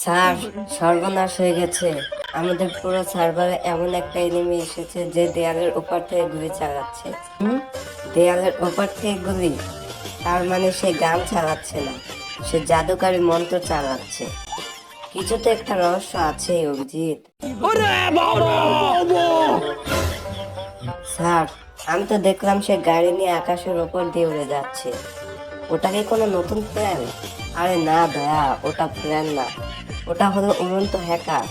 Sir, সর্বনাশ হয়ে গেছে। আমাদের পুরো সার্ভারে এমন একটা এনিমি এসেছে যে দেয়ালের ওপার থেকে গুলি চালাচ্ছে। দেয়ালের ওপার থেকে গুলি? তার মানে সে গান চালাচ্ছে না, সে জাদুকারী মন্ত্র চালাচ্ছে। কিছু তো একটা রহস্য আছে অভিজিৎ। স্যার, আমি তো দেখলাম সে গাড়ি নিয়ে আকাশের ওপর দিয়ে উড়ে যাচ্ছে। ওটা কি কোনো নতুন প্ল্যান? আরে না দয়া, ওটা প্ল্যান না, ওটা হলো উড়ন্ত হ্যাকার।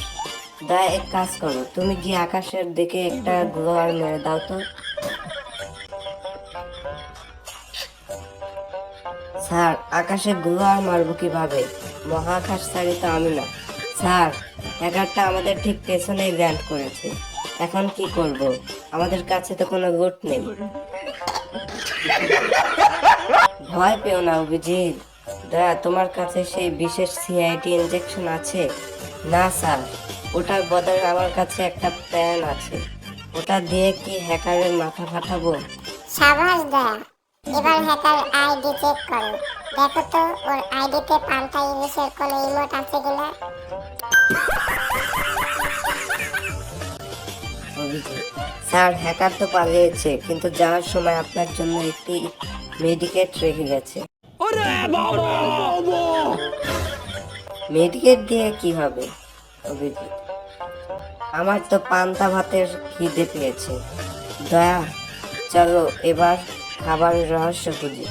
দয়া, এক কাজ করো, তুমি গিয়ে আকাশের দিকে একটা গ্লোয়ার মেরে দাও তো। স্যার, আকাশে গ্লোয়ার মারবো কিভাবে? মহাকাশ ছাড়ি তো আমি না। স্যার, হ্যাকারটা আমাদের ঠিক পেছনেই ল্যান্ড করেছে। এখন কি করব? আমাদের কাছে তো কোনো লুট নেই। ভয় পেও না অভিজিৎ। দয়া, তোমার কাছে সেই বিশেষ সিআইডি ইনজেকশন আছে? না স্যার, ওটার বদলে আমার কাছে একটা প্ল্যান আছে। ওটা দিয়ে কি হ্যাকারের মাথা ফাটাবো? সাবাস দয়া, এবার হ্যাকার আইডি চেক করো। দেখো তো ওর আইডিতে পান্তা ইলিশের কোনো ইমোট আছে কিনা। অভিজিৎ, স্যার, হ্যাকার তো পালিয়েছে, কিন্তু যাওয়ার সময় আপনার জন্য একটি মেডিকেট রেখে গেছে। মেডিকেট দিয়ে কি হবে? অভিজিৎ, আমার তো পান্তা ভাতের খিদে পেয়েছে। দয়া, চলো এবার খাবারের রহস্য খুঁজি।